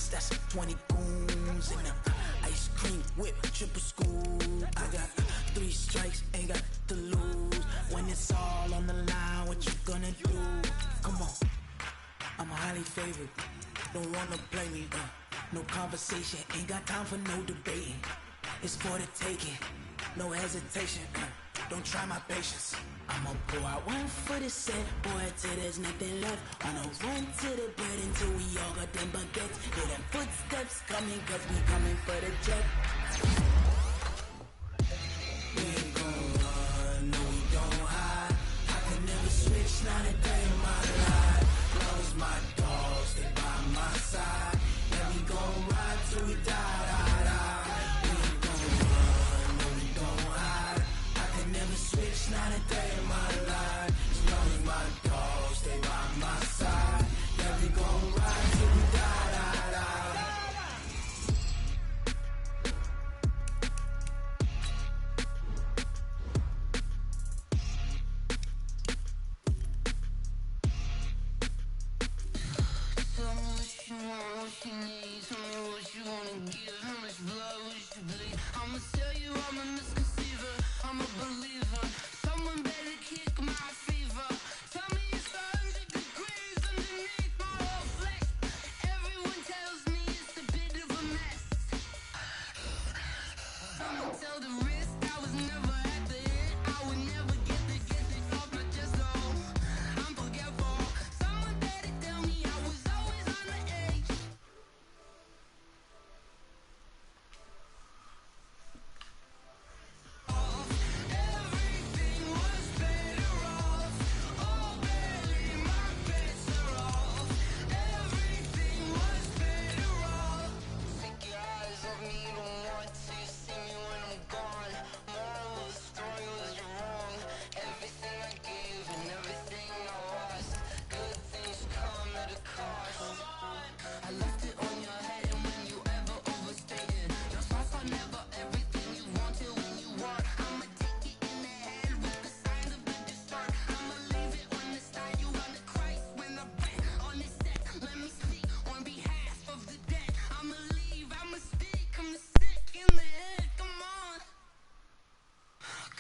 diamonds, that's 20 goons. And the ice cream whip, triple scoop. I got 3 strikes, ain't got to lose. When it's all on the line, what you gonna do? Come on, I'm highly favored. Don't wanna play me, no conversation, ain't got time for no debating. It's for the taking, no hesitation. Don't try my patience. I'ma pour out one for the set, boy, till there's nothing left. I'ma run to the bread until we all got them baguettes. Hear them footsteps coming, cause we coming for the jet. We ain't gon' run, no we don't hide. I can never switch, not a day in my life. Long as my dogs stay by my side. Yeah, we gon' ride till we die, die, die. We ain't gon' run, no we don't hide. I can never switch, not a day in my life. As long as my dogs stay by my side. Yeah, we gon' ride till we die, die, die. Tell me what you want, what you need. Tell me what you wanna give. How much blood would you bleed? I'ma tell you I'm a misconceiver. I'm a believer. Someone better kick my fever. Tell me it's 100 degrees underneath my whole flesh. Everyone tells me it's a bit of a mess. I'ma tell the risk I was never at the end. I would never get it off my chest. Oh, I'm forgetful. Someone better tell me I was always on the edge. Everything was better off. Oh, baby, my bets are off. Everything was better off. Take your eyes off me, you don't want to see me when I'm gone. Moral of the story was you're wrong. Everything I gave and everything I lost. Good things come at a cost. I left it on your head, and when you ever overstated, your thoughts are never everything you wanted when you want. I'ma take it in the head with the signs of the dessert. I'ma leave it on the side. You on the Christ when I bet on the set. Let me speak on behalf of the dead. I'ma leave, I'ma speak. I'm the sick in the head. Come on,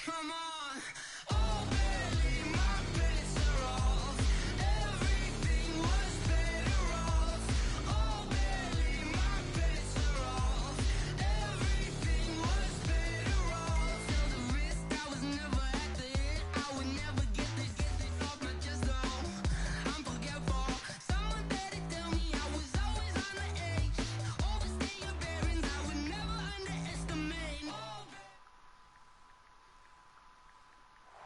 come on. Oh, baby, my bets are off. Everything was better off. Oh, baby, my bets are off. Everything was better off. Tell the risk I was never at the end. I would never get it off my chest. Oh, I'm forgetful. Someone better tell me I was always on the edge. Overstay your bearings, I would never underestimate.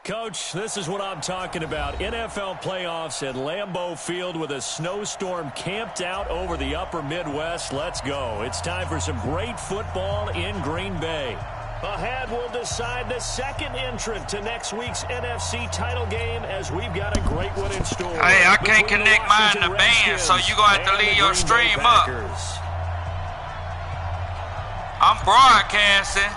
Coach, this is what I'm talking about. NFL playoffs at Lambeau Field with a snowstorm camped out over the upper Midwest. Let's go. It's time for some great football in Green Bay. Ahead, we'll decide the second entrant to next week's NFC title game as we've got a great one in store. Hey, I can't Between the connect mine to Washington band, so Redskins you gonna have to and leave the your Green Bay stream up. Packers. I'm broadcasting.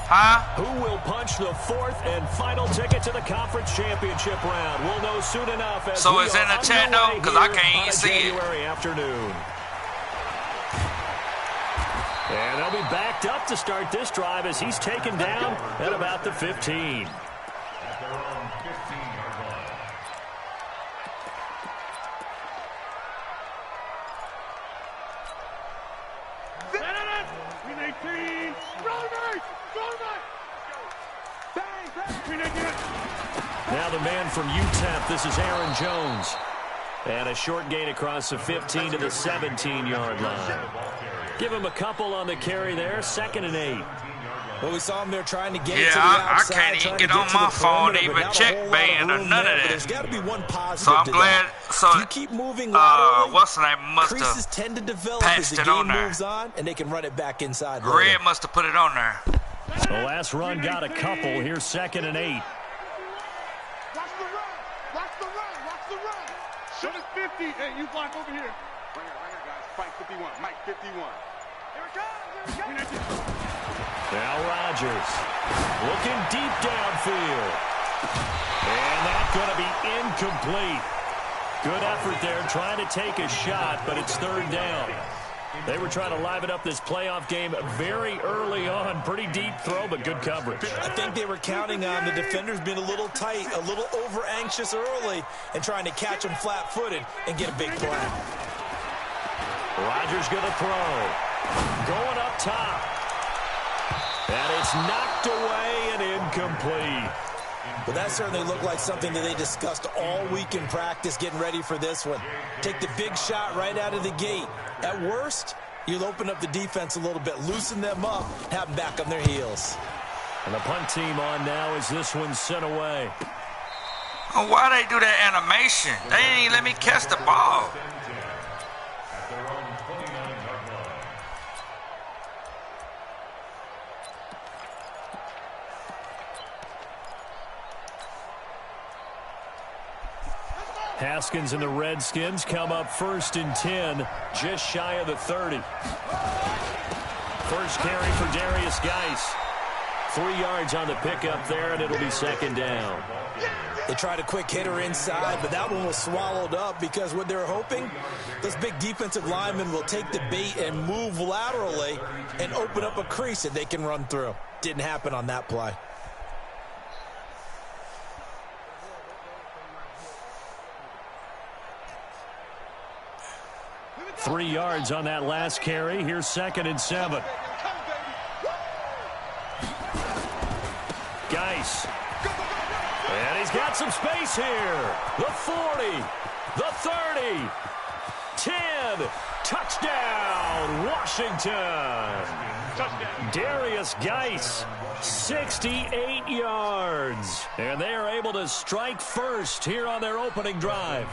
Huh? Who will punch the fourth and final ticket to the conference championship round? We'll know soon enough as So we it's are in the chat, underway though? 'Cause I here can't on a see it. January afternoon. And they'll be backed up to start this drive as he's taken down at about the 15. Now the man from UTEP, this is Aaron Jones. And a short gain across the 15 to the 17-yard line. Give him a couple on the carry there, 2nd and 8. Well, we saw him there trying to get it Yeah, to the I outside. can't even get on my phone to even check band or none of There's that. got to be one positive So I'm to glad. that. So If you keep moving laterally, what's the name? Must creases have. tend to develop patched as the it on game there. moves on, and they can run it back inside. Red later. must have put it on there. The last run got a couple. Here's 2nd and 8. Watch the run. Watch the run. Watch the run. Shoot it 50. Hey, you block over here. Right here, guys. Fight 51. Mike 51. Here it comes. Here it comes. Now Rodgers looking deep downfield. And that's going to be incomplete. Good effort there trying to take a shot, but it's 3rd down. They were trying to liven up this playoff game very early on. Pretty deep throw, but good coverage. I think they were counting on the defenders being a little tight, a little over-anxious early, and trying to catch them flat-footed and get a big play. Rodgers going to throw. Going up top. And it's knocked away and incomplete. Well, that certainly looked like something that they discussed all week in practice getting ready for this one. Take the big shot right out of the gate. At worst, you'll open up the defense a little bit, loosen them up, have them back on their heels. And the punt team on now as this one's sent away. Oh, why they do that animation? They didn't even let me catch the ball. Haskins and the Redskins come up 1st and 10, just shy of the 30. First carry for Darius Geis. 3 yards on the pickup there, and it'll be 2nd down. They tried a quick hitter inside, but that one was swallowed up because what they're hoping, those big defensive linemen will take the bait and move laterally and open up a crease that they can run through. Didn't happen on that play. 3 yards on that last carry. Here's 2nd and 7. Geis. And he's got some space here. The 40. The 30. 10. Touchdown, Washington. Darius Geis, 68 yards. And they are able to strike first here on their opening drive.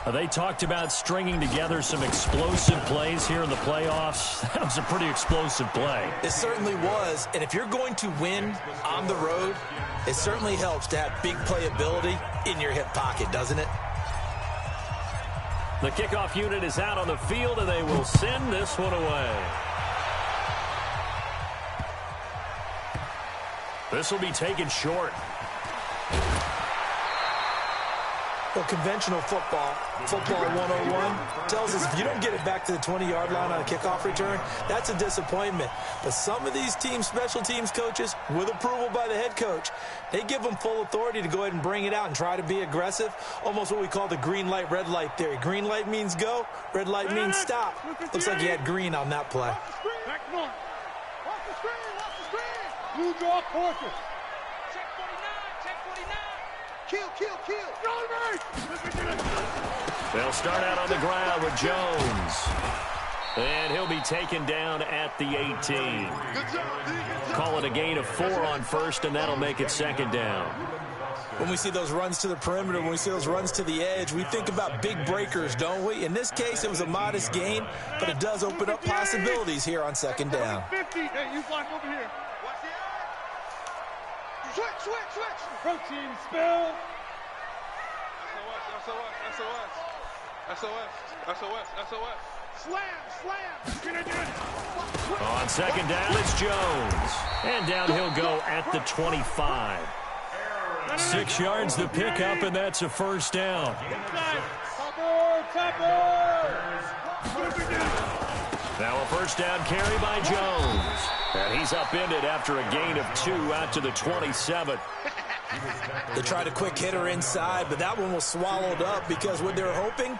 They talked about stringing together some explosive plays here in the playoffs. That was a pretty explosive play. It certainly was. And if you're going to win on the road, it certainly helps to have big playability in your hip pocket, doesn't it? The kickoff unit is out on the field, and they will send this one away. This will be taken short. Well, conventional football 101, tells us if you don't get it back to the 20-yard line on a kickoff return, that's a disappointment. But some of these team special teams coaches, with approval by the head coach, they give them full authority to go ahead and bring it out and try to be aggressive, almost what we call the green light, red light theory. Green light means go, red light means stop. Looks like you had green on that play. Back north. Watch the screen, watch the screen. Blue draw fortress. Check 49, check 49. Kill. They'll start out on the ground with Jones. And he'll be taken down at the 18. Call it a gain of 4 on first, and that'll make it 2nd down. When we see those runs to the perimeter, when we see those runs to the edge, we think about big breakers, don't we? In this case, it was a modest gain, but it does open up possibilities here on 2nd down. 50. Hey, you block over here. Switch. Protein spill. SOS. Slam. On 2nd down, it's Jones. And down he'll go at the 25. 6 yards the pickup, and that's a 1st down. Now a 1st down carry by Jones. And he's upended after a gain of 2 out to the 27. They tried a quick hitter inside, but that one was swallowed up because what they're hoping,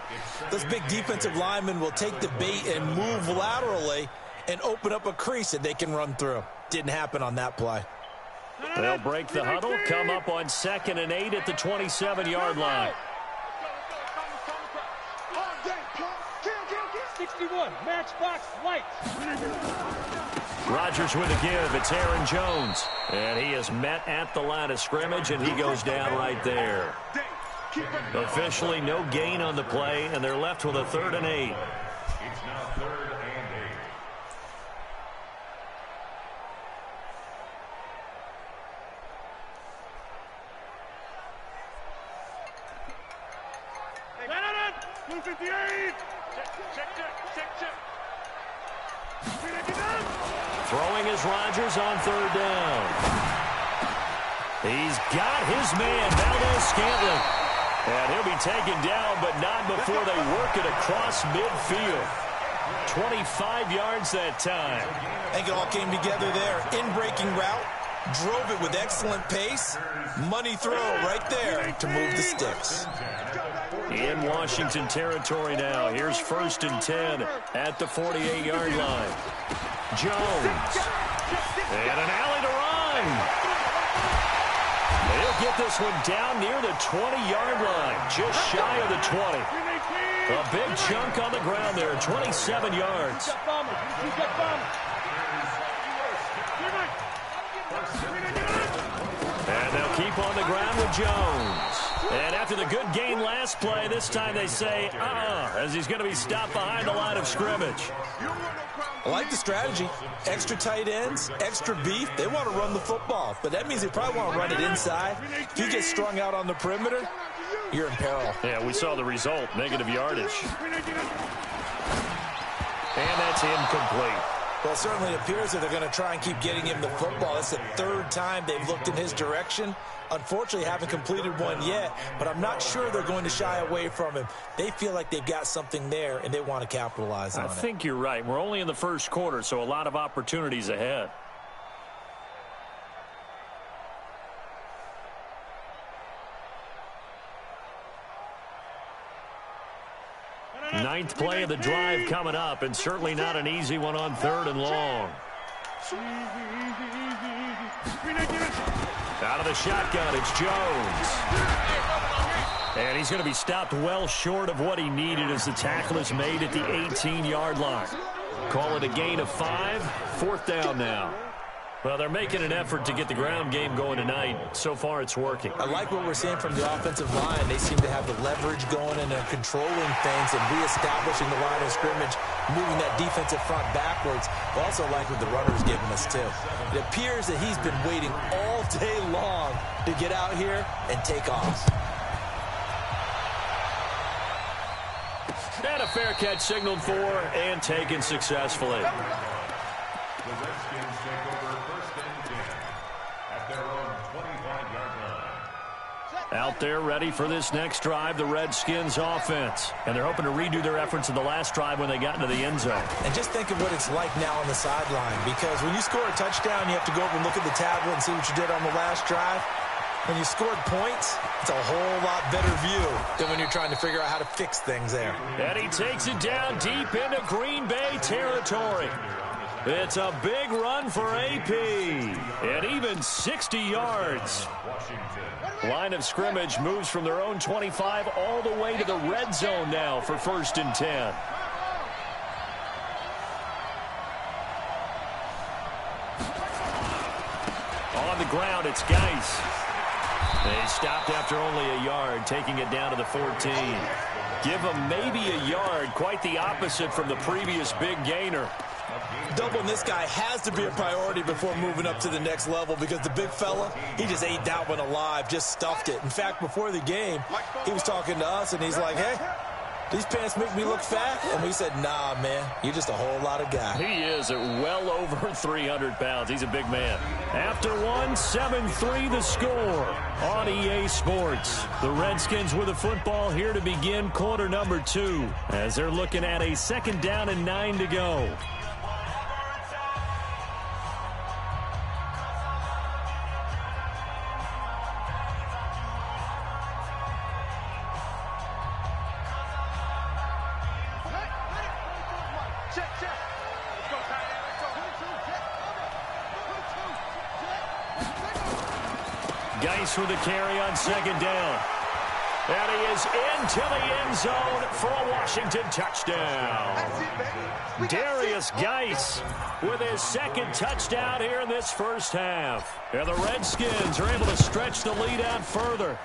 those big defensive linemen will take the bait and move laterally and open up a crease that they can run through. Didn't happen on that play. They'll break the huddle, come up on 2nd and 8 at the 27-yard line. 61, matchbox lights. Rodgers with a give. It's Aaron Jones. And he is met at the line of scrimmage, and he goes down right there. Officially no gain on the play, and they're left with a 3rd and 8. It's now 3rd and 8. Blue 58. Check. Throwing is Rodgers on 3rd down. He's got his man, Valdez Scantling. And he'll be taken down, but not before they work it across midfield. 25 yards that time. I think it all came together there. In-breaking route, drove it with excellent pace. Money throw right there to move the sticks. In Washington territory now. Here's 1st and 10 at the 48-yard line. Jones. And an alley to run. He'll get this one down near the 20-yard line, just shy of the 20. A big chunk on the ground there, 27 yards. And they'll keep on the ground with Jones. And after the good gain last play, this time they say, as he's going to be stopped behind the line of scrimmage. I like the strategy. Extra tight ends, extra beef. They want to run the football, but that means they probably want to run it inside. If you get strung out on the perimeter, you're in peril. Yeah, we saw the result, negative yardage. And that's incomplete. Well, it certainly appears that they're going to try and keep getting him the football. That's the 3rd time they've looked in his direction. Unfortunately, haven't completed one yet, but I'm not sure they're going to shy away from him. They feel like they've got something there, and they want to capitalize on it. I think you're right. We're only in the 1st quarter, so a lot of opportunities ahead. Ninth play of the drive coming up, and certainly not an easy one on 3rd and long. Out of the shotgun, it's Jones. And he's going to be stopped well short of what he needed as the tackle is made at the 18-yard line. Call it a gain of 5, 4th down now. Well, they're making an effort to get the ground game going tonight. So far, it's working. I like what we're seeing from the offensive line. They seem to have the leverage going and they're controlling things and reestablishing the line of scrimmage, moving that defensive front backwards. I also like what the runner's giving us, too. It appears that he's been waiting all day long to get out here and take off. And a fair catch signaled for and taken successfully. The Redskins take over 1st and 10 at their own 25-yard line. Out there ready for this next drive, the Redskins offense. And they're hoping to redo their efforts in the last drive when they got into the end zone. And just think of what it's like now on the sideline, because when you score a touchdown, you have to go over and look at the tablet and see what you did on the last drive. When you scored points, it's a whole lot better view than when you're trying to figure out how to fix things there. And he takes it down deep into Green Bay territory. It's a big run for AP, and even 60 yards. Line of scrimmage moves from their own 25 all the way to the red zone now for 1st and 10. On the ground, it's Geis. They stopped after only a yard, taking it down to the 14. Give them maybe a yard, quite the opposite from the previous big gainer. Doubling this guy has to be a priority before moving up to the next level, because the big fella, he just ate that one alive, just stuffed it. In fact, before the game, he was talking to us, and he's like, hey, these pants make me look fat? And we said, nah, man, you're just a whole lot of guy. He is at well over 300 pounds. He's a big man. After one, 7-3 the score on EA Sports. The Redskins with the football here to begin quarter number 2, as they're looking at a 2nd down and 9 to go. Geis with the carry on 2nd down. And he is into the end zone for a Washington touchdown. Darius Geis with his 2nd touchdown here in this first half. And the Redskins are able to stretch the lead out further.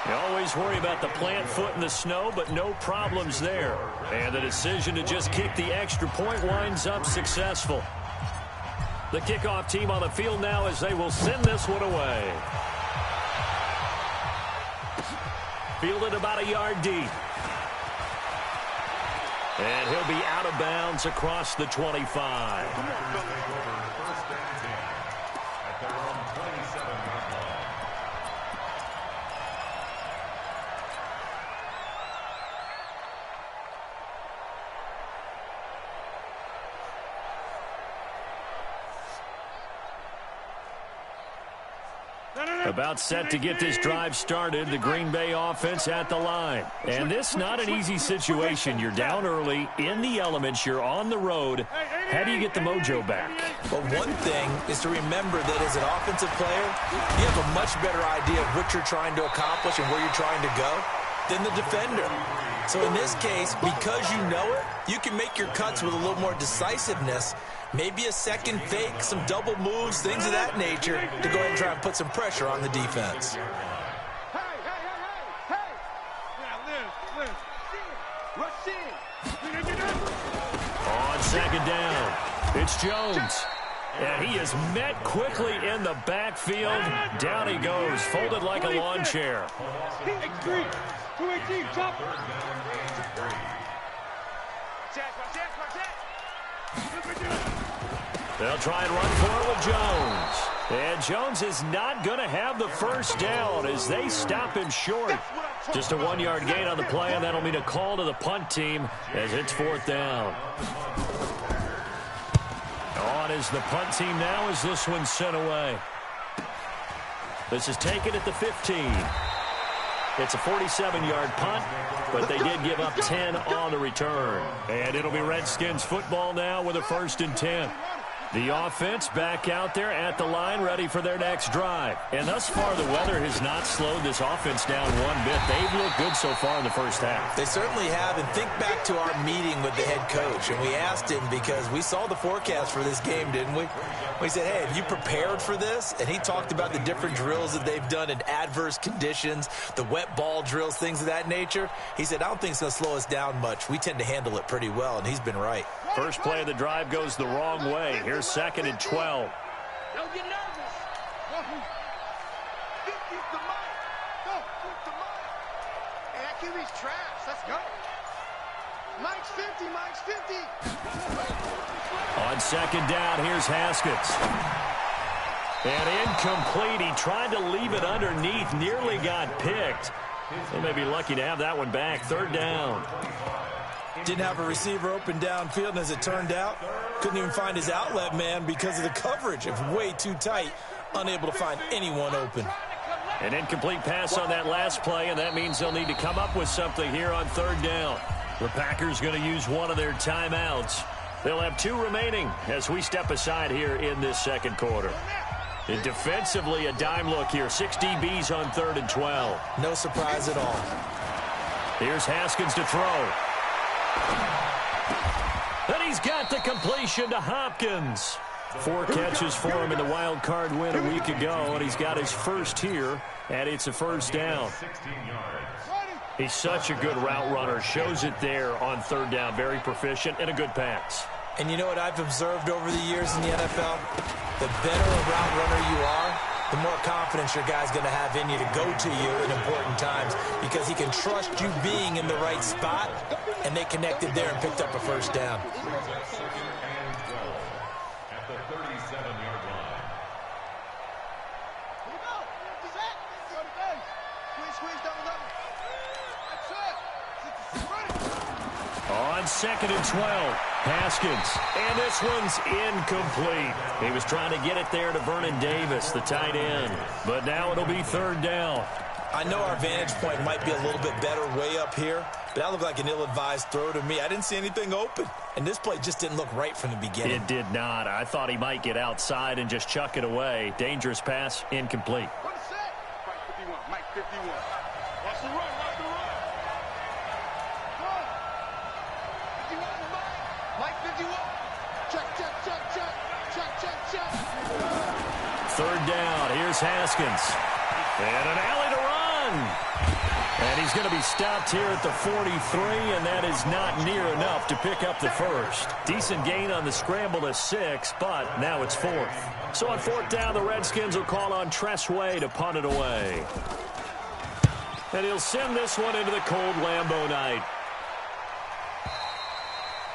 You always worry about the plant foot in the snow, but no problems there. And the decision to just kick the extra point winds up successful. The kickoff team on the field now as they will send this one away. Fielded about a yard deep. And he'll be out of bounds across the 25. About set to get this drive started, the Green Bay offense at the line. And this not an easy situation. You're down early, in the elements, you're on the road. How do you get the mojo back? Well, one thing is to remember that as an offensive player, you have a much better idea of what you're trying to accomplish and where you're trying to go than the defender. So in this case, because you know it, you can make your cuts with a little more decisiveness. Maybe a second fake, some double moves, things of that nature to go ahead and try and put some pressure on the defense. On second down, it's Jones. And he is met quickly in the backfield. Down he goes, folded like a lawn chair. They'll try and run for it with Jones. And Jones is not going to have the first down as they stop him short. Just a 1-yard gain on the play, and that'll mean a call to the punt team as it's 4th down. On is the punt team now as this one's sent away. This is taken at the 15. It's a 47-yard punt, but they did give up 10 on the return. And it'll be Redskins football now with a 1st and 10. The offense back out there at the line, ready for their next drive. And thus far, the weather has not slowed this offense down one bit. They've looked good so far in the first half. They certainly have. And think back to our meeting with the head coach. And we asked him because we saw the forecast for this game, didn't we? We said, hey, have you prepared for this? And he talked about the different drills that they've done in adverse conditions, the wet ball drills, things of that nature. He said, I don't think it's going to slow us down much. We tend to handle it pretty well, and he's been right. First play of the drive goes the wrong way. Here's 2nd and 12. Don't get nervous. Keep the mic. Go. Keep the mic. Hey, that QB's trash. Let's go. Mike's 50. Mike's 50. On 2nd down, here's Haskins. And incomplete. He tried to leave it underneath. Nearly got picked. They may be lucky to have that one back. 3rd down. Didn't have a receiver open downfield, and as it turned out, couldn't even find his outlet man because of the coverage. It was way too tight, unable to find anyone open. An incomplete pass on that last play, and that means they'll need to come up with something here on 3rd down. The Packers going to use one of their timeouts. They'll have 2 remaining as we step aside here in this 2nd quarter. And defensively, a dime look here. 6 DBs on 3rd and 12. No surprise at all. Here's Haskins to throw. And he's got the completion to Hopkins. 4 catches for him in the wild card win a week ago, and he's got his first here, and it's a 1st down. He's such a good route runner. Shows it there on 3rd down. Very proficient and a good pass. And you know what I've observed over the years in the NFL? The better a route runner you are, the more confidence your guy's going to have in you to go to you in important times because he can trust you being in the right spot, and they connected there and picked up a 1st down. At the 37-yard line. On 2nd and 12, Haskins. And this one's incomplete. He was trying to get it there to Vernon Davis, the tight end. But now it'll be 3rd down. I know our vantage point might be a little bit better way up here, but that looked like an ill-advised throw to me. I didn't see anything open, and this play just didn't look right from the beginning. It did not. I thought he might get outside and just chuck it away. Dangerous pass, incomplete. What is that? Mike 51. Watch the run. Watch the run. Run. 51 Mike 51. Check. 3rd down. Here's Haskins. And an alley to run. And he's going to be stopped here at the 43, and that is not near enough to pick up the first. Decent gain on the scramble to 6, but now it's 4th. So on 4th down, the Redskins will call on Tressway to punt it away. And he'll send this one into the cold Lambeau night.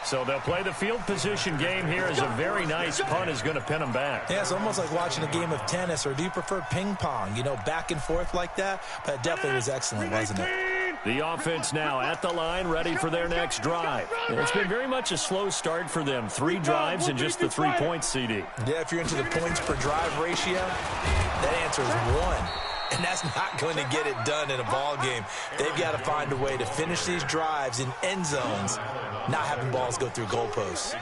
So they'll play the field position game here as a very nice punt is going to pin them back. Yeah, it's almost like watching a game of tennis, or do you prefer ping pong? You know, back and forth like that? But it definitely was excellent, wasn't it? The offense now at the line, ready for their next drive. It's been very much a slow start for them. 3 drives and just the 3 points, CD. Yeah, if you're into the points per drive ratio, that answer is 1. And that's not going to get it done in a ball game. They've got to find a way to finish these drives in end zones, not having balls go through goalposts.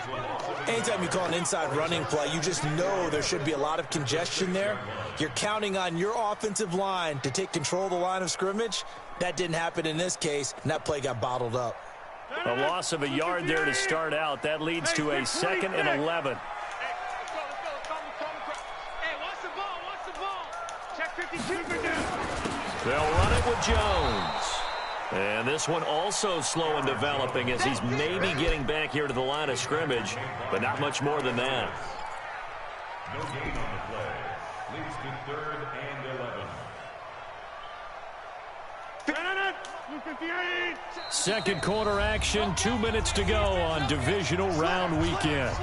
Anytime you call an inside running play, you just know there should be a lot of congestion there. You're counting on your offensive line to take control of the line of scrimmage. That didn't happen in this case, and that play got bottled up. A loss of a yard there to start out. That leads to a 2nd and 11. They'll run it with Jones. And this one also slow in developing as he's maybe getting back here to the line of scrimmage, but not much more than that. No gain on the play. Leads to 3rd and 11. Second quarter action, 2 minutes to go on divisional round weekend.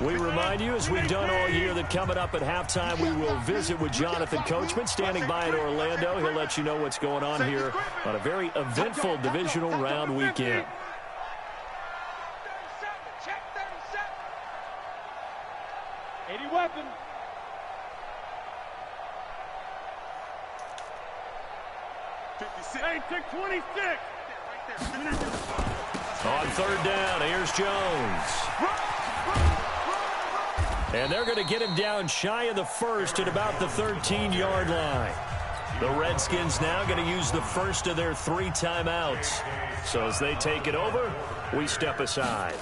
We remind you, as we've done all year, that coming up at halftime, we will visit with Jonathan Coachman, standing by in Orlando. He'll let you know what's going on here on a very eventful divisional round weekend. Check 37. 80 weapon. Hey, take 26. On 3rd down, here's Jones. And they're going to get him down shy of the 1st at about the 13-yard line. The Redskins now going to use the first of their 3 timeouts. So as they take it over, we step aside.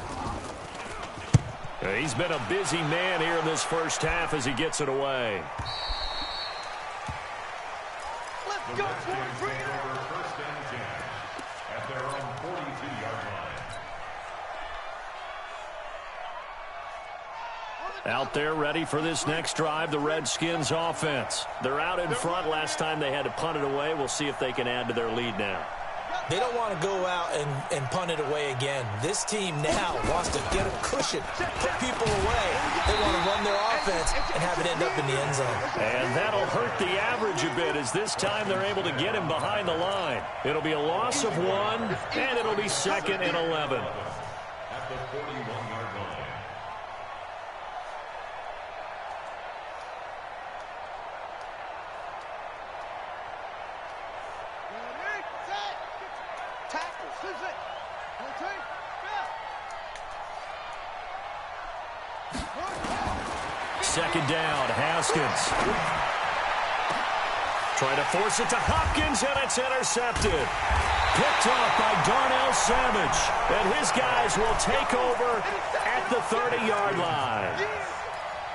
He's been a busy man here in this first half as he gets it away. Let's go, boys. Bring it Over 1st and 10 at their own 42-yard line. Out there ready for this next drive, the Redskins offense. They're out in front. Last time they had to punt it away. We'll see if they can add to their lead now. They don't want to go out and punt it away again. This team now wants to get a cushion, put people away. They want to run their offense and have it end up in the end zone. And that'll hurt the average a bit as this time they're able to get him behind the line. It'll be a loss of 1, and it'll be 2nd and 11. At the 41-yard line. Tackles. Who's it? Second down, Haskins. Trying to force it to Hopkins, and it's intercepted. Picked off by Darnell Savage. And his guys will take over at the 30-yard line.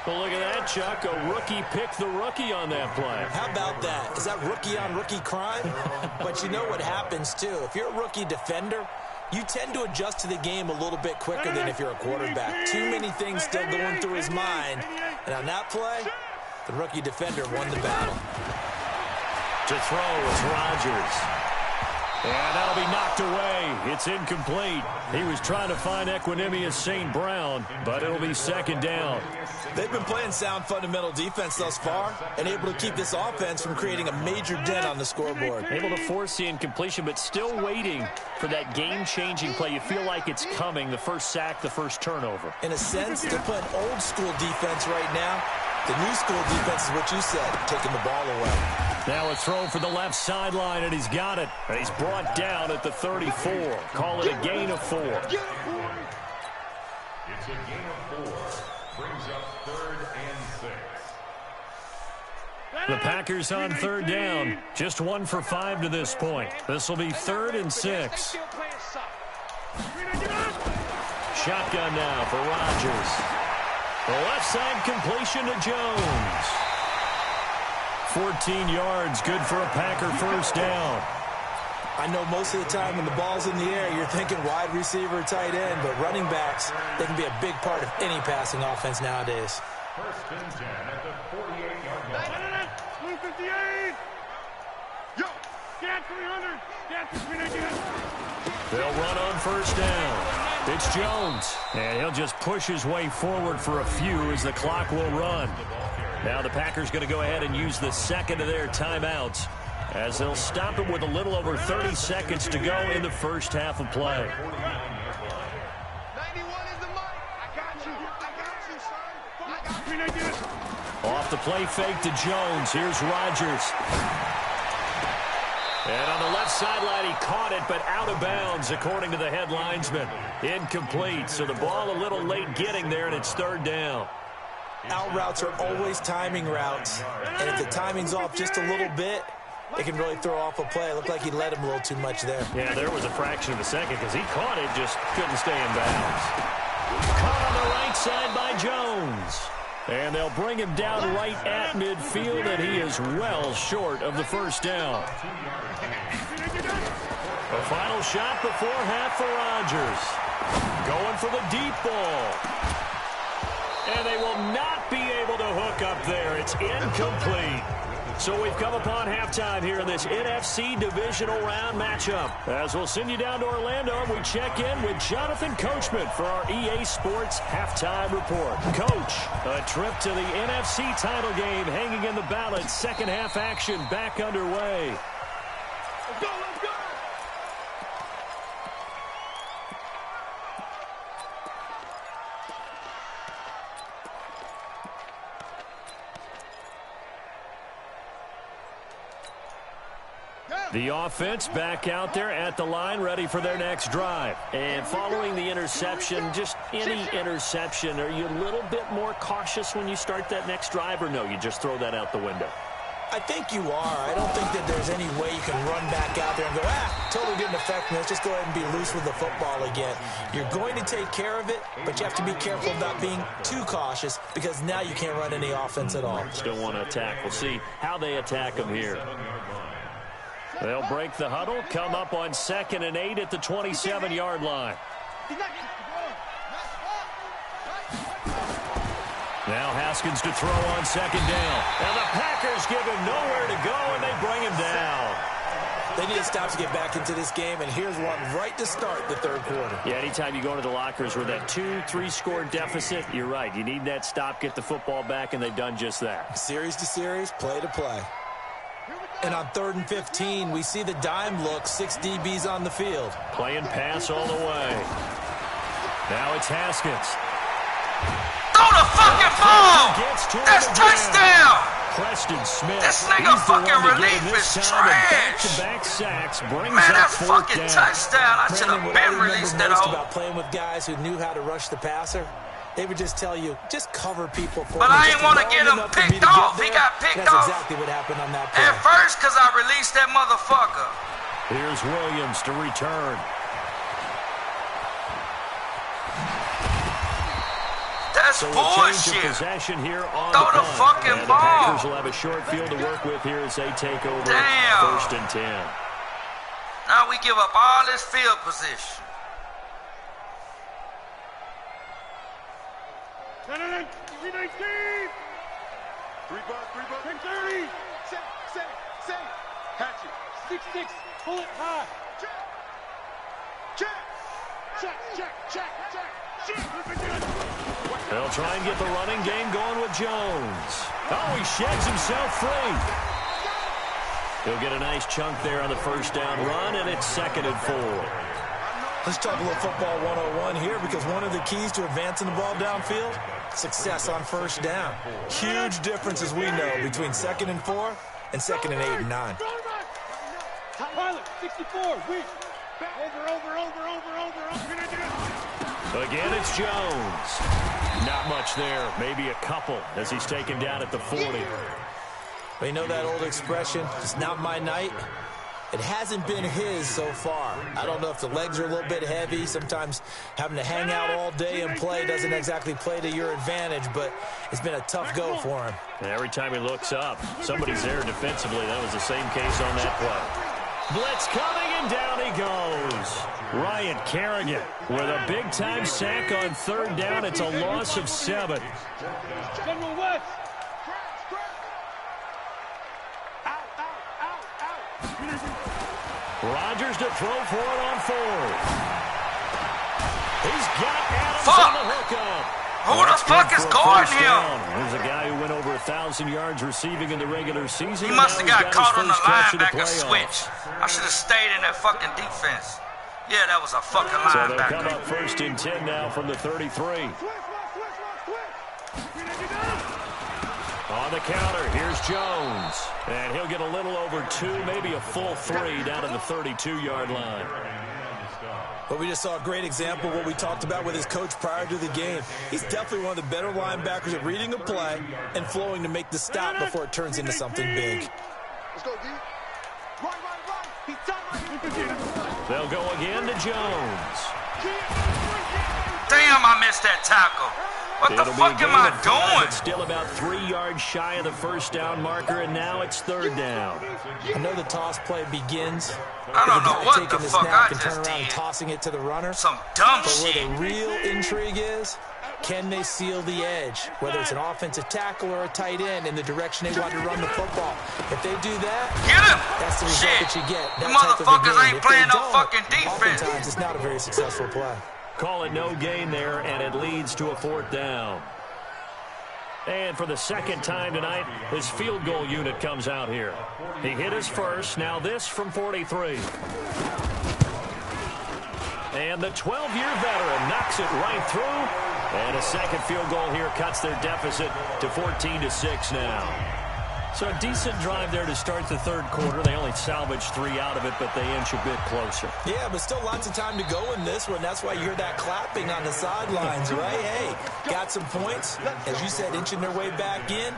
Well, look at that, Chuck. A rookie picked the rookie on that play. How about that? Is that rookie-on-rookie crime? But you know what happens, too. If you're a rookie defender, you tend to adjust to the game a little bit quicker than if you're a quarterback. Too many things still going through his mind. And on that play, the rookie defender won the battle. To throw is Rodgers. And that'll be knocked away. It's incomplete. He was trying to find Equanimous St. Brown, but it'll be 2nd down. They've been playing sound fundamental defense thus far and able to keep this offense from creating a major dent on the scoreboard. Able to force the incompletion, but still waiting for that game-changing play. You feel like it's coming, the first sack, the first turnover. In a sense, they're playing old-school defense right now. The new school defense is what you said, taking the ball away. Now a throw for the left sideline, and he's got it. And he's brought down at the 34. Call it a gain of 4. It's a gain of 4. Brings up 3rd and 6. The Packers on 3rd down. Just 1 for 5 to this point. This will be 3rd and 6. Shotgun now for Rodgers. The left side completion to Jones. 14 yards, good for a Packer first down. I know most of the time when the ball's in the air, you're thinking wide receiver, tight end, but running backs, they can be a big part of any passing offense nowadays. 1st and 10 at the 48-yard line. Blue 58. Yo. Get 300. Get 300. They'll run on first down. It's Jones, and he'll just push his way forward for a few as the clock will run. Now the Packers going to go ahead and use the second of their timeouts as they'll stop it with a little over 30 seconds to go in the first half of play. 91 is the mic. I got you. I got you, son. Off the play fake to Jones. Here's Rodgers. And on the left sideline, he caught it, but out of bounds, according to the head linesman. Incomplete, so the ball a little late getting there, and it's third down. Out routes are always timing routes, and if the timing's off just a little bit, it can really throw off a play. It looked like he led him a little too much there. Yeah, there was a fraction of a second because he caught it, just couldn't stay in bounds. Caught on the right side by Jones. And they'll bring him down right at midfield, and he is well short of the first down. A final shot before half for Rodgers. Going for the deep ball. And they will not be able to hook up there. It's incomplete. So we've come upon halftime here in this NFC divisional round matchup. As we'll send you down to Orlando, we check in with Jonathan Coachman for our EA Sports halftime report. Coach, a trip to the NFC title game hanging in the balance. Second half action back underway. Let's go, let's go. The offense back out there at the line, ready for their next drive. And following the interception, just any interception, are you a little bit more cautious when you start that next drive, or no, you just throw that out the window? I think you are. I don't think that there's any way you can run back out there and go, totally didn't affect me. Let's just go ahead and be loose with the football again. You're going to take care of it, but you have to be careful about being too cautious because now you can't run any offense at all. Still want to attack. We'll see how they attack them here. They'll break the huddle, come up on 2nd and 8 at the 27-yard line. Now Haskins to throw on 2nd down. And the Packers give him nowhere to go, and they bring him down. They need to stop to get back into this game, and here's one right to start the third quarter. Yeah, anytime you go into the lockers with that 2-3 score deficit, you're right. You need that stop, get the football back, and they've done just that. Series to series, play to play. And on 3rd and 15, we see the dime look, 6 DBs on the field. Playing pass all the way. Now it's Haskins. Throw the fucking ball! That's touchdown! Preston Smith. This nigga fucking relief is trash. Back-to-back sacks brings Man, that up fourth fucking down. touchdown. I should have been released that most over. about playing with guys who knew how to rush the passer. They would just tell you, just cover people for But me. I ain't want to get him picked off. He got picked off. That's exactly what happened on that play. At first, because I released that motherfucker. Here's Williams to return. That's So we'll change bullshit. of possession here on Throw the the punt. fucking And the ball. Packers will have a short field to work with here as they take over. Damn. 1st and 10. Now we give up all this field position. 319. 3 bucks. 1030. Say. Hatchet. 6-6. Pull it high. Check. They'll try and get the running game going with Jones. Oh, he sheds himself free. He'll get a nice chunk there on the first down run, and it's 2nd and 4. Let's talk a little football 101 here because one of the keys to advancing the ball downfield, success on first down. Huge difference, as we know, between 2nd and 4 and 2nd and 8 and 9. Pilot, 64. Weak. Over. Again, it's Jones. Not much there. Maybe a couple as he's taken down at the 40. We know that old expression, it's not my night. It hasn't been his so far. I don't know if the legs are a little bit heavy. Sometimes having to hang out all day and play doesn't exactly play to your advantage, but it's been a tough go for him. And every time he looks up, somebody's there defensively. That was the same case on that play. Blitz coming, and down he goes. Ryan Kerrigan with a big-time sack on 3rd down. It's a loss of 7. General West. Out. Rodgers to throw for it on fourth. He's got Adams Fuck. on the hookup. Who the fuck is guarding him? There's a guy who went over 1,000 yards receiving in the regular season. He must have got caught on the linebacker switch. switch. I should have stayed in that fucking defense. Yeah, that was a fucking So they'll come linebacker. up 1st and 10 now from the 33. On the counter, here's Jones. And he'll get a little over 2, maybe a full 3 down to the 32-yard line. But we just saw a great example of what we talked about with his coach prior to the game. He's definitely one of the better linebackers at reading a play and flowing to make the stop before it turns into something big. Let's go, D. Right. He's done. They'll go again to Jones. Damn, I missed that tackle. What the It'll be fuck a am gain I of 5. doing? It's still about 3 yards shy of the first down marker, and now it's 3rd down. I know the toss play begins. I don't know what taking the the fuck snap I and turn just around and did. tossing it to the runner. Some dumb But where shit. the real intrigue is, can they seal the edge? Whether it's an offensive tackle or a tight end in the direction they want to run the football. If they do that, Get him! that's the result Shit. that you get. You That type of a motherfuckers game. ain't If they playing no don't, fucking defense. oftentimes it's not a very successful play. Call it no gain there, and it leads to a 4th down. And for the second time tonight, his field goal unit comes out here. He hit his first, now this from 43. And the 12-year veteran knocks it right through. And a second field goal here cuts their deficit to 14-6 now. So a decent drive there to start the 3rd quarter. They only salvaged 3 out of it, but they inch a bit closer. Yeah, but still lots of time to go in this one. That's why you hear that clapping on the sidelines, right? Hey, got some points. As you said, inching their way back in.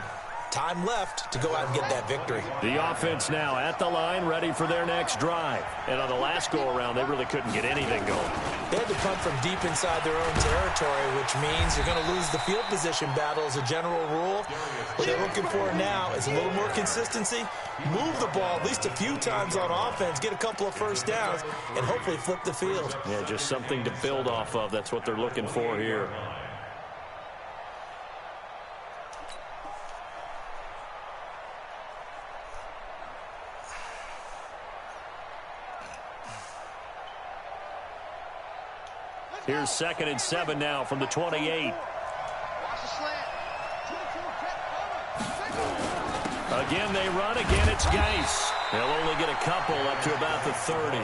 Time left to go out and get that victory. The offense now at the line, ready for their next drive. And on the last go-around, they really couldn't get anything going. They had to punt from deep inside their own territory, which means you're going to lose the field position battle as a general rule. What they're looking for now is a little more consistency. Move the ball at least a few times on offense, get a couple of first downs, and hopefully flip the field. Yeah, just something to build off of. That's what they're looking for here. Here's 2nd and 7 now from the 28. Again, they run. Again, it's Geis. They'll only get a couple up to about the 30.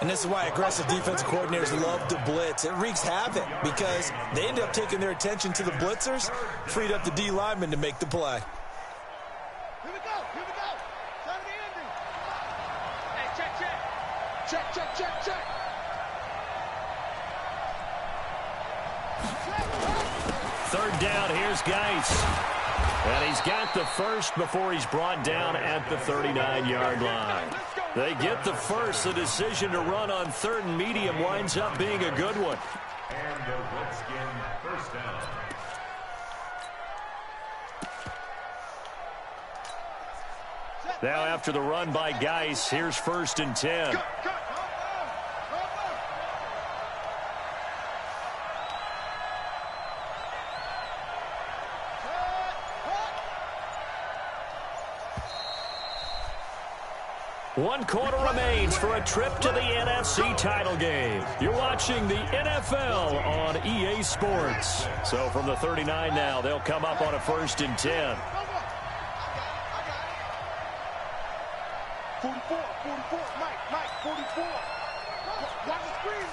And this is why aggressive defensive coordinators love to blitz. It wreaks havoc because they end up taking their attention to the blitzers, freed up the D lineman to make the play. Here we go. Time to end it. Hey, check. 3rd down, here's Geis. And he's got the first before he's brought down at the 39-yard line. They get the first. The decision to run on 3rd and medium winds up being a good one. And the Redskin first down. Now after the run by Geis, here's 1st and 10. One quarter remains for a trip to the NFC title game. You're watching the NFL on EA Sports. So from the 39 now, they'll come up on a 1st and 10. 44, Mike, 44. Watch the screen.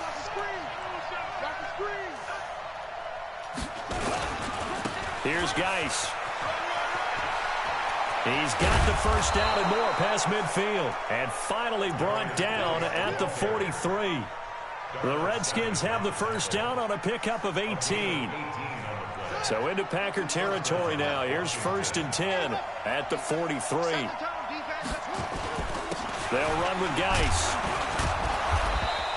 Here's Geis. He's got the first down and more past midfield. And finally brought down at the 43. The Redskins have the first down on a pickup of 18. So into Packer territory now. Here's 1st and 10 at the 43. They'll run with Geis.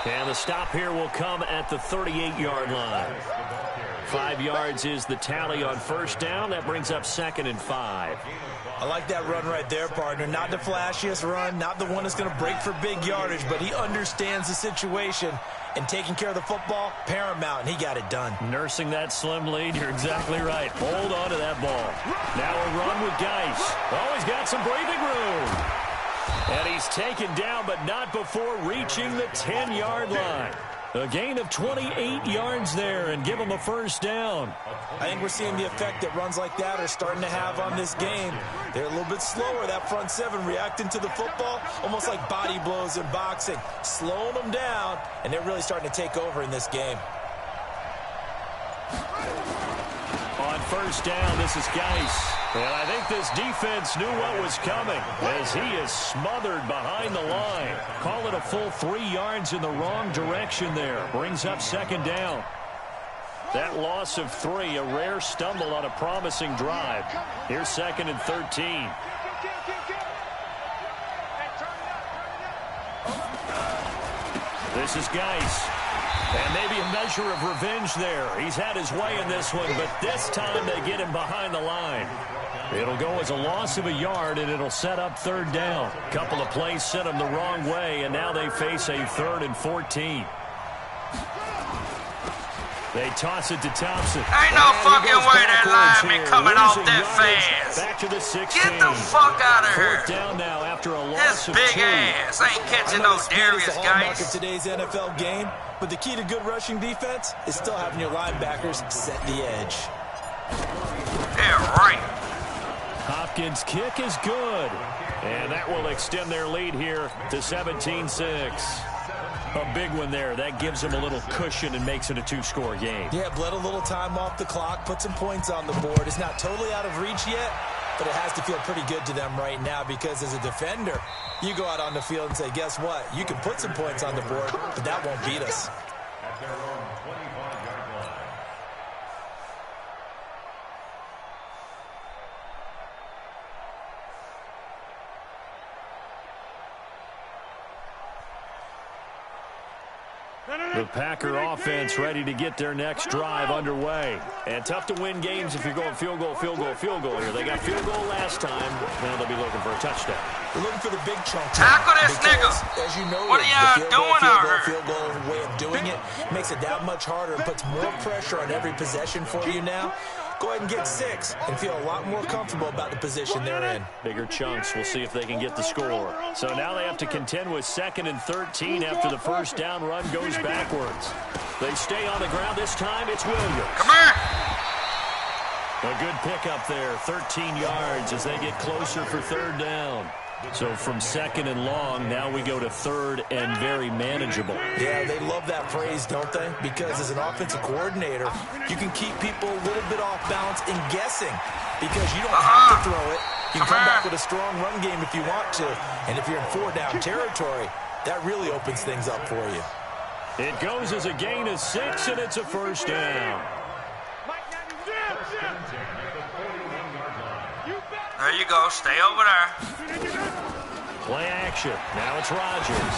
And the stop here will come at the 38-yard line. 5 yards is the tally on first down. That brings up 2nd and 5. I like that run right there, partner. Not the flashiest run, not the one that's going to break for big yardage, but he understands the situation, and taking care of the football, paramount, and he got it done. Nursing that slim lead, you're exactly right. Hold on to that ball. Now a run with Geis. Oh, he's got some breathing room. And he's taken down, but not before reaching the 10-yard line. A gain of 28 yards there and give him a first down. I think we're seeing the effect that runs like that are starting to have on this game. They're a little bit slower, that front seven, reacting to the football, almost like body blows in boxing, slowing them down, and they're really starting to take over in this game. On first down, this is Geis. And I think this defense knew what was coming as he is smothered behind the line. Call it a full 3 yards in the wrong direction there. Brings up second down. That loss of 3, a rare stumble on a promising drive. Here's second and 13. This is Geis. And maybe a measure of revenge there. He's had his way in this one, but this time they get him behind the line. It'll go as a loss of a yard, and it'll set up third down. Couple of plays sent them the wrong way, and now they face a 3rd and 14. They toss it to Thompson. Ain't no fucking way that lineman coming off that fast. Back to the 16. Get the fuck out of here. 4th down now after a loss This of big 2. ass ain't catching no Darius Hallmark of guys. today's NFL game, but the key to good rushing defense is still having your linebackers set the edge. Yeah, right. Hopkins' kick is good. And that will extend their lead here to 17-6. A big one there. That gives them a little cushion and makes it a 2-score game. Yeah, bled a little time off the clock, put some points on the board. It's not totally out of reach yet, but it has to feel pretty good to them right now because as a defender, you go out on the field and say, guess what? You can put some points on the board, but that won't beat us. At their own 25-yard line. The Packer offense ready to get their next drive underway. And tough to win games if you're going field goal, field goal, field goal here. They got field goal last time. Now they'll be looking for a touchdown. They're looking for the big chunk. Tackle this nigga. As you know, What are y'all doing out here? Field goal way of doing it makes it that much harder and puts more pressure on every possession for you now. Go ahead and get 6 and feel a lot more comfortable about the position they're in. Bigger chunks. We'll see if they can get the score. So now they have to contend with 2nd and 13 after the first down run goes backwards. They stay on the ground. This time it's Williams. Come here. A good pickup there. 13 yards as they get closer for 3rd down. So from 2nd and long, now we go to 3rd and very manageable. Yeah, they love that phrase, don't they? Because as an offensive coordinator, you can keep people a little bit off balance and guessing because you don't have to throw it. You can come back with a strong run game if you want to. And if you're in 4-down territory, that really opens things up for you. It goes as a gain of 6, and it's a first down. There you go. Stay over there. Play action. Now it's Rodgers.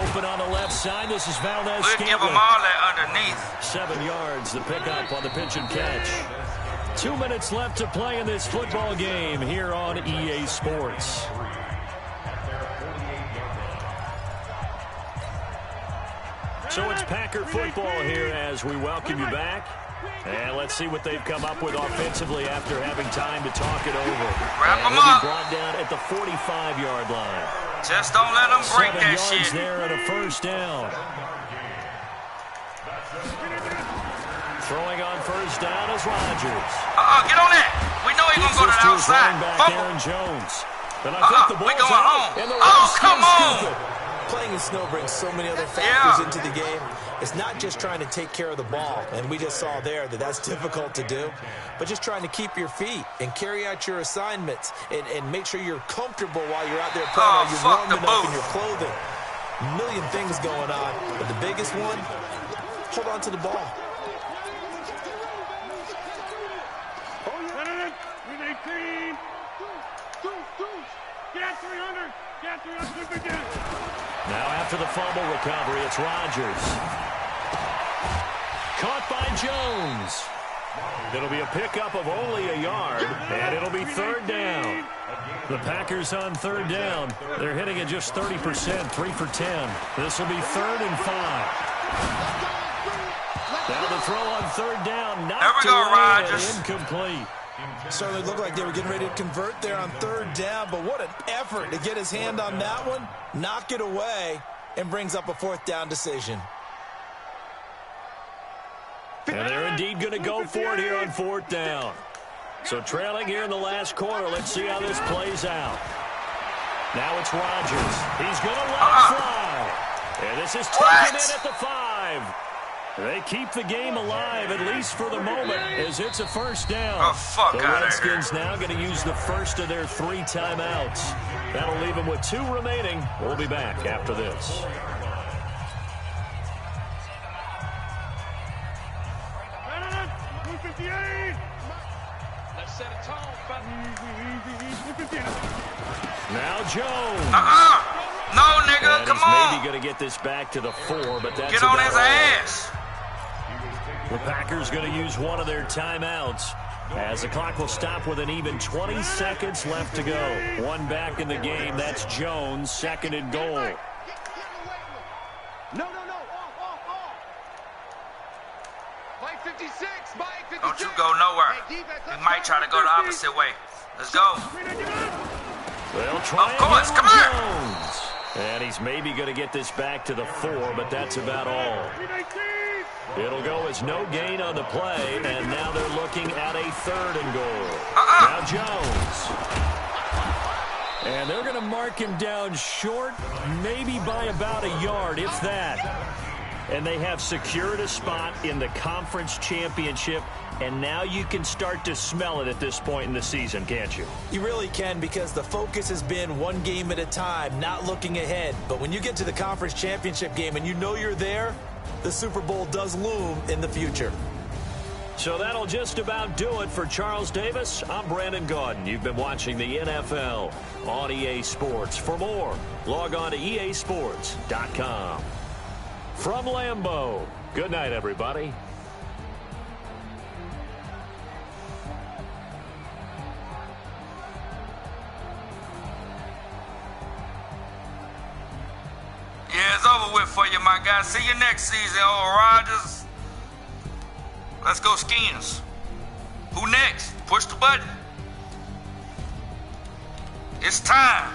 Open on the left side. This is Valdez We'll Scantling. give them all that underneath. 7 yards, the pickup on the pitch and catch. 2 minutes left to play in this football game here on EA Sports. So it's Packer football here as we welcome you back. And let's see what they've come up with offensively after having time to talk it over. Wrap them they'll up. be brought down at the 45-yard line. Just don't let them break 7 that yards shit. there and a first down. Throwing on first down is Rodgers. Get on that. We know he's going to go to the outside. Back Fumble. Aaron Jones. And I think the We ball's going out, home. and the Oh, ref's come gonna scoop on. it. Playing in snow brings so many other factors into the game. It's not just trying to take care of the ball, and we just saw there that that's difficult to do, but just trying to keep your feet and carry out your assignments and make sure you're comfortable while you're out there playing. Oh, You're fuck warm the enough in booth. your clothing. A million things going on, but the biggest one, hold on to the ball. Get 300. Get 300 again. Now after the fumble recovery, it's Rodgers. Caught by Jones. It'll be a pickup of only a yard, and it'll be 3rd down. The Packers on 3rd down. They're hitting at just 30%, 3 for 10. This will be 3rd and 5. Now the throw on 3rd down, There we knocked go, away and Rodgers. incomplete. Certainly looked like they were getting ready to convert there on third down, but what an effort to get his hand on that one, knock it away, and brings up a fourth down decision. And they're indeed going to go for it here on fourth down. So trailing here in the last quarter, let's see how this plays out. Now it's Rodgers. He's going to let it fly. And this is taken in at the 5. They keep the game alive, at least for the moment, as it's a first down. Oh, fuck the out of here. Redskins now going to use the first of their 3 timeouts. That'll leave them with 2 remaining. We'll be back after this. Let's set a tone. Now Jones. No, nigga, And come he's on. maybe going to get this back to the 4, but that's Get on about his all. ass. The Packers going to use one of their timeouts as the clock will stop with an even 20 seconds left to go. One back in the game. That's Jones, second and goal. No. Off. Play 56, Mike, 56. Don't you go nowhere. We might try to go the opposite way. Let's go. They'll try Of course, again come with here. Jones. And he's maybe going to get this back to the 4, but that's about all. It'll go as no gain on the play, and now they're looking at a third and goal. Now Jones. And they're going to mark him down short, maybe by about a yard, if that. And they have secured a spot in the conference championship, and now you can start to smell it at this point in the season, can't you? You really can, because the focus has been one game at a time, not looking ahead. But when you get to the conference championship game and you know you're there, the Super Bowl does loom in the future. So that'll just about do it for Charles Davis. I'm Brandon Gaudin. You've been watching the NFL on EA Sports. For more, log on to easports.com. From Lambeau, good night, everybody. Yeah, it's over with for you, my guy. See you next season, old Rodgers. Let's go Skins. Who next? Push the button. It's time.